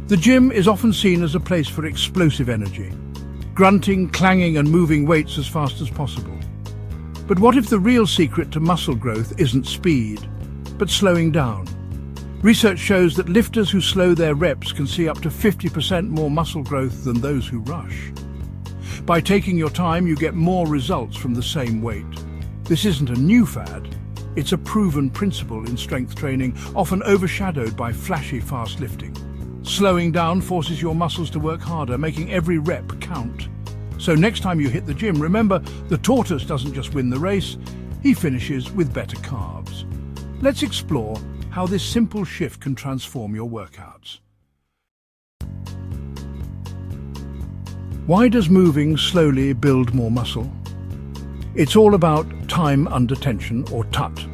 The gym is often seen as a place for explosive energy, grunting, clanging and moving weights as fast as possible. But what if the real secret to muscle growth isn't speed, but slowing down? Research shows that lifters who slow their reps can see up to 50% more muscle growth than those who rush. By taking your time, you get more results from the same weight. This isn't a new fad. It's a proven principle in strength training, often overshadowed by flashy fast lifting. Slowing down forces your muscles to work harder, making every rep count. So next time you hit the gym, remember, the tortoise doesn't just win the race, he finishes with better calves. Let's explore how this simple shift can transform your workouts. Why does moving slowly build more muscle? It's all about time under tension, or TUT.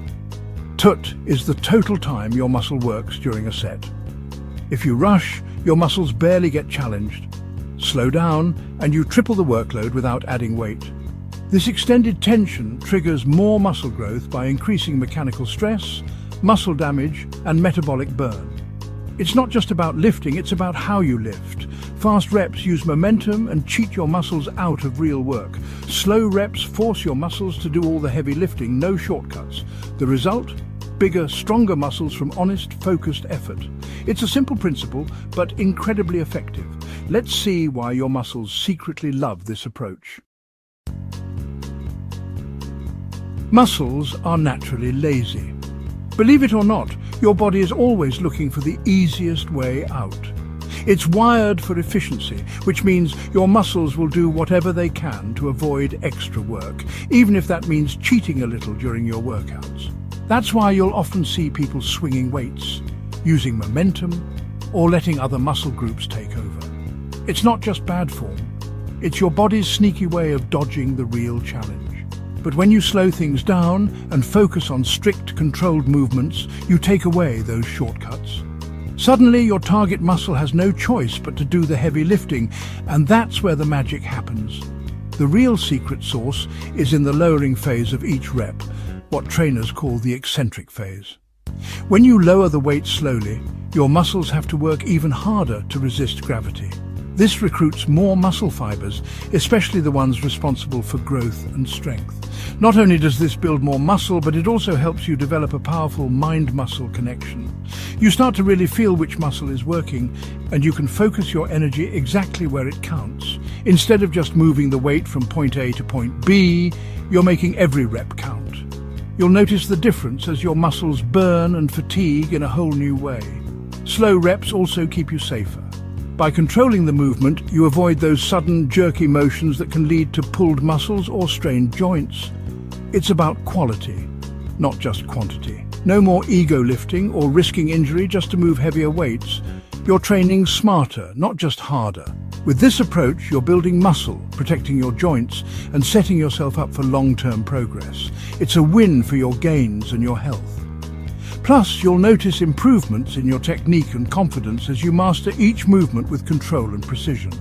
TUT is the total time your muscle works during a set. If you rush, your muscles barely get challenged. Slow down, and you triple the workload without adding weight. This extended tension triggers more muscle growth by increasing mechanical stress, muscle damage, and metabolic burn. It's not just about lifting, it's about how you lift. Fast reps use momentum and cheat your muscles out of real work. Slow reps force your muscles to do all the heavy lifting, no shortcuts. The result? Bigger, stronger muscles from honest, focused effort. It's a simple principle, but incredibly effective. Let's see why your muscles secretly love this approach. Muscles are naturally lazy. Believe it or not, your body is always looking for the easiest way out. It's wired for efficiency, which means your muscles will do whatever they can to avoid extra work, even if that means cheating a little during your workouts. That's why you'll often see people swinging weights, using momentum, or letting other muscle groups take over. It's not just bad form, it's your body's sneaky way of dodging the real challenge. But when you slow things down and focus on strict, controlled movements, you take away those shortcuts. Suddenly, your target muscle has no choice but to do the heavy lifting, and that's where the magic happens. The real secret sauce is in the lowering phase of each rep, what trainers call the eccentric phase. When you lower the weight slowly, your muscles have to work even harder to resist gravity. This recruits more muscle fibers, especially the ones responsible for growth and strength. Not only does this build more muscle, but it also helps you develop a powerful mind-muscle connection. You start to really feel which muscle is working, and you can focus your energy exactly where it counts. Instead of just moving the weight from point A to point B, you're making every rep count. You'll notice the difference as your muscles burn and fatigue in a whole new way. Slow reps also keep you safer. By controlling the movement, you avoid those sudden, jerky motions that can lead to pulled muscles or strained joints. It's about quality, not just quantity. No more ego lifting or risking injury just to move heavier weights. You're training smarter, not just harder. With this approach, you're building muscle, protecting your joints, and setting yourself up for long-term progress. It's a win for your gains and your health. Plus, you'll notice improvements in your technique and confidence as you master each movement with control and precision.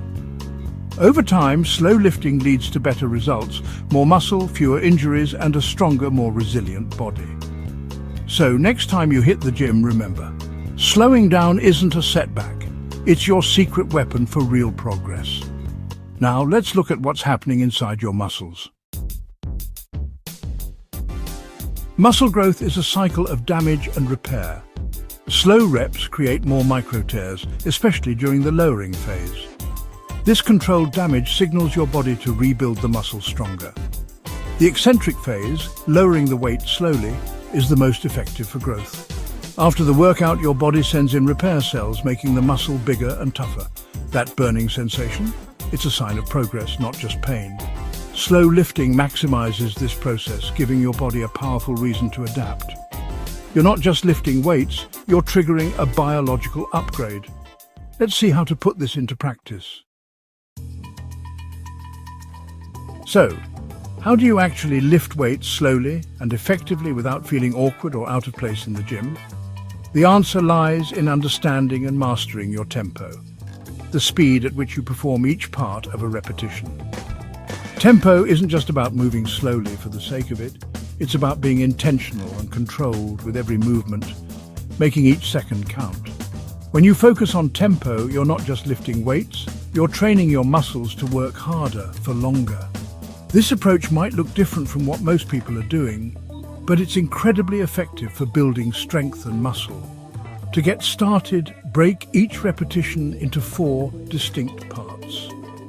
Over time, slow lifting leads to better results, more muscle, fewer injuries, and a stronger, more resilient body. So next time you hit the gym, remember, slowing down isn't a setback. It's your secret weapon for real progress. Now, let's look at what's happening inside your muscles. Muscle growth is a cycle of damage and repair. Slow reps create more micro-tears, especially during the lowering phase. This controlled damage signals your body to rebuild the muscle stronger. The eccentric phase, lowering the weight slowly, is the most effective for growth. After the workout, your body sends in repair cells, making the muscle bigger and tougher. That burning sensation? It's a sign of progress, not just pain. Slow lifting maximizes this process, giving your body a powerful reason to adapt. You're not just lifting weights, you're triggering a biological upgrade. Let's see how to put this into practice. So, how do you actually lift weights slowly and effectively without feeling awkward or out of place in the gym? The answer lies in understanding and mastering your tempo, the speed at which you perform each part of a repetition. Tempo isn't just about moving slowly for the sake of it. It's about being intentional and controlled with every movement, making each second count. When you focus on tempo, you're not just lifting weights, you're training your muscles to work harder for longer. This approach might look different from what most people are doing, but it's incredibly effective for building strength and muscle. To get started, break each repetition into 4 distinct parts.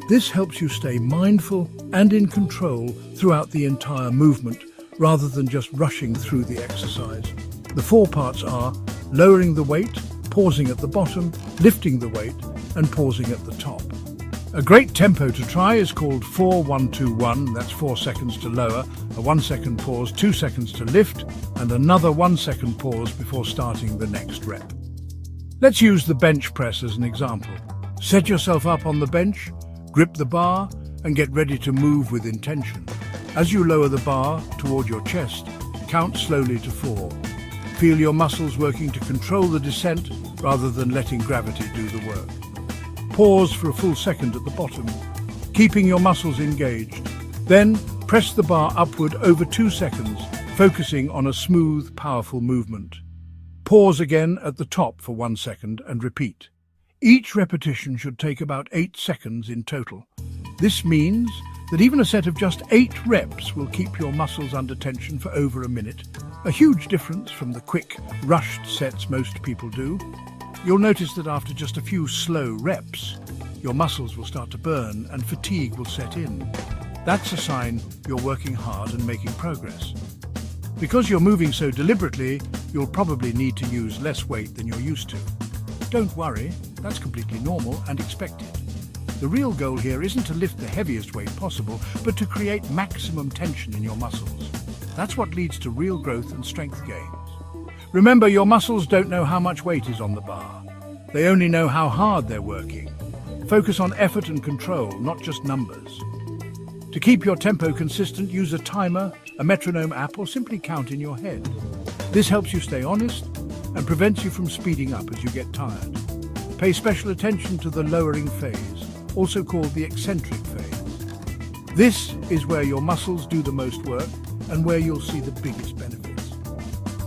This helps you stay mindful and in control throughout the entire movement, rather than just rushing through the exercise. The 4 parts are lowering the weight, pausing at the bottom, lifting the weight, and pausing at the top. A great tempo to try is called 4-1-2-1, that's 4 seconds to lower, a 1-second pause, 2 seconds to lift, and another 1-second pause before starting the next rep. Let's use the bench press as an example. Set yourself up on the bench, grip the bar, and get ready to move with intention. As you lower the bar toward your chest, count slowly to 4. Feel your muscles working to control the descent rather than letting gravity do the work. Pause for a full second at the bottom, keeping your muscles engaged. Then press the bar upward over 2 seconds, focusing on a smooth, powerful movement. Pause again at the top for 1 second and repeat. Each repetition should take about 8 seconds in total. This means that even a set of just 8 reps will keep your muscles under tension for over a minute, a huge difference from the quick, rushed sets most people do. You'll notice that after just a few slow reps, your muscles will start to burn and fatigue will set in. That's a sign you're working hard and making progress. Because you're moving so deliberately, you'll probably need to use less weight than you're used to. Don't worry, that's completely normal and expected. The real goal here isn't to lift the heaviest weight possible, but to create maximum tension in your muscles. That's what leads to real growth and strength gains. Remember, your muscles don't know how much weight is on the bar. They only know how hard they're working. Focus on effort and control, not just numbers. To keep your tempo consistent, use a timer, a metronome app, or simply count in your head. This helps you stay honest and prevents you from speeding up as you get tired. Pay special attention to the lowering phase, also called the eccentric phase. This is where your muscles do the most work and where you'll see the biggest benefits.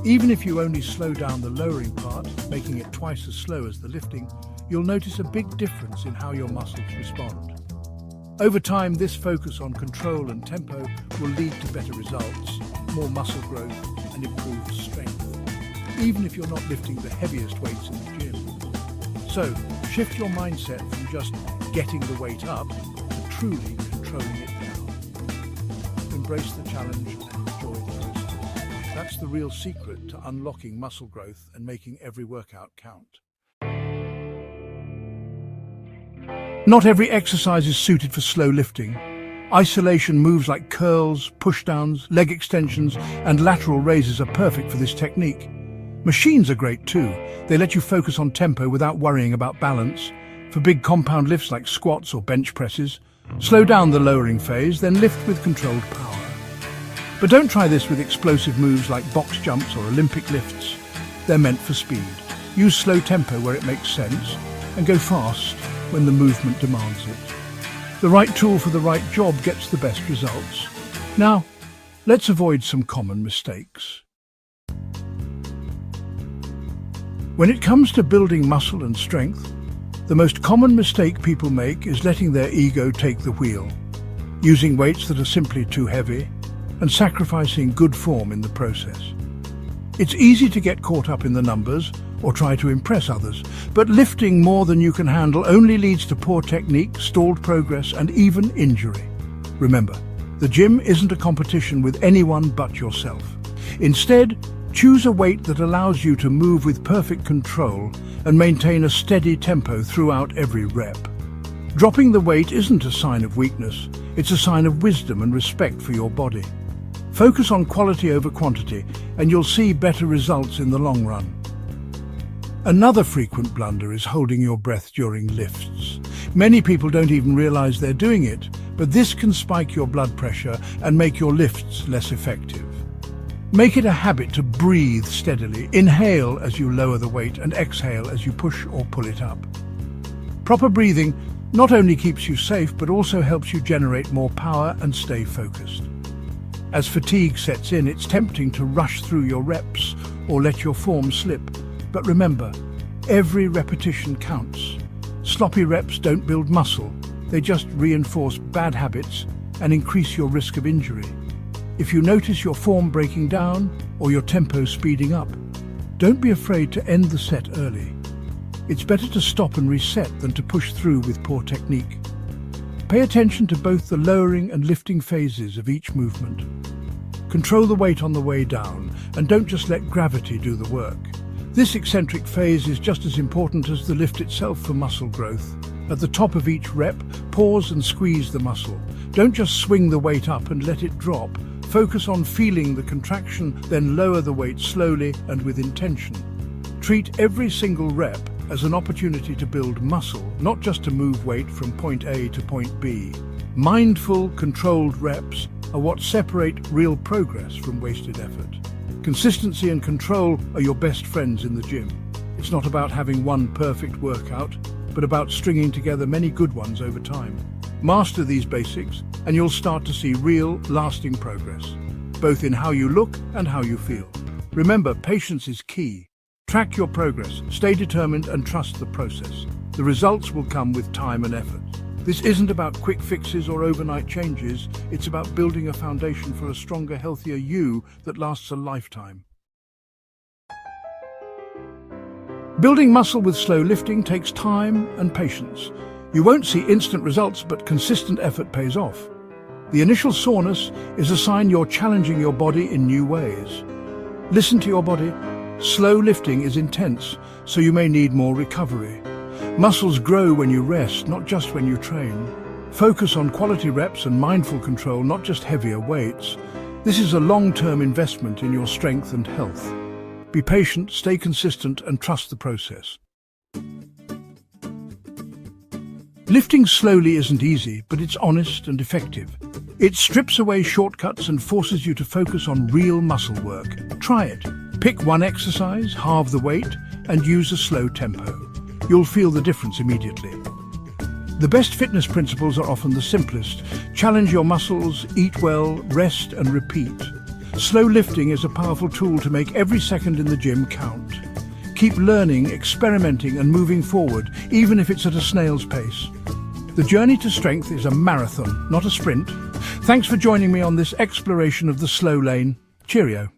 Even if you only slow down the lowering part, making it twice as slow as the lifting, you'll notice a big difference in how your muscles respond. Over time, this focus on control and tempo will lead to better results, more muscle growth, and improved strength, even if you're not lifting the heaviest weights in the gym. So, shift your mindset from just getting the weight up to truly controlling it down. Embrace the challenge and enjoy the process. That's the real secret to unlocking muscle growth and making every workout count. Not every exercise is suited for slow lifting. Isolation moves like curls, pushdowns, leg extensions, and lateral raises are perfect for this technique. Machines are great too. They let you focus on tempo without worrying about balance. For big compound lifts like squats or bench presses, slow down the lowering phase, then lift with controlled power. But don't try this with explosive moves like box jumps or Olympic lifts. They're meant for speed. Use slow tempo where it makes sense, and go fast when the movement demands it. The right tool for the right job gets the best results. Now, let's avoid some common mistakes. When it comes to building muscle and strength, the most common mistake people make is letting their ego take the wheel, using weights that are simply too heavy, and sacrificing good form in the process. It's easy to get caught up in the numbers or try to impress others, but lifting more than you can handle only leads to poor technique, stalled progress, and even injury. Remember, the gym isn't a competition with anyone but yourself. Instead, choose a weight that allows you to move with perfect control and maintain a steady tempo throughout every rep. Dropping the weight isn't a sign of weakness, it's a sign of wisdom and respect for your body. Focus on quality over quantity, and you'll see better results in the long run. Another frequent blunder is holding your breath during lifts. Many people don't even realize they're doing it, but this can spike your blood pressure and make your lifts less effective. Make it a habit to breathe steadily. Inhale as you lower the weight and exhale as you push or pull it up. Proper breathing not only keeps you safe, but also helps you generate more power and stay focused. As fatigue sets in, it's tempting to rush through your reps or let your form slip. But remember, Every repetition counts. Sloppy reps don't build muscle, they just reinforce bad habits and increase your risk of injury. If you notice your form breaking down or your tempo speeding up, don't be afraid to end the set early. It's better to stop and reset than to push through with poor technique. Pay attention to both the lowering and lifting phases of each movement. Control the weight on the way down and don't just let gravity do the work. This eccentric phase is just as important as the lift itself for muscle growth. At the top of each rep, pause and squeeze the muscle. Don't just swing the weight up and let it drop. Focus on feeling the contraction, then lower the weight slowly and with intention. Treat every single rep as an opportunity to build muscle, not just to move weight from point A to point B. Mindful, controlled reps are what separate real progress from wasted effort. Consistency and control are your best friends in the gym. It's not about having one perfect workout, but about stringing together many good ones over time. Master these basics, and you'll start to see real, lasting progress, both in how you look and how you feel. Remember, patience is key. Track your progress, stay determined, and trust the process. The results will come with time and effort. This isn't about quick fixes or overnight changes. It's about building a foundation for a stronger, healthier you that lasts a lifetime. Building muscle with slow lifting takes time and patience. You won't see instant results, but consistent effort pays off. The initial soreness is a sign you're challenging your body in new ways. Listen to your body. Slow lifting is intense, so you may need more recovery. Muscles grow when you rest, not just when you train. Focus on quality reps and mindful control, not just heavier weights. This is a long-term investment in your strength and health. Be patient, stay consistent, and trust the process. Lifting slowly isn't easy, but it's honest and effective. It strips away shortcuts and forces you to focus on real muscle work. Try it. Pick one exercise, halve the weight, and use a slow tempo. You'll feel the difference immediately. The best fitness principles are often the simplest. Challenge your muscles, eat well, rest, and repeat. Slow lifting is a powerful tool to make every second in the gym count. Keep learning, experimenting, and moving forward, even if it's at a snail's pace. The journey to strength is a marathon, not a sprint. Thanks for joining me on this exploration of the slow lane. Cheerio.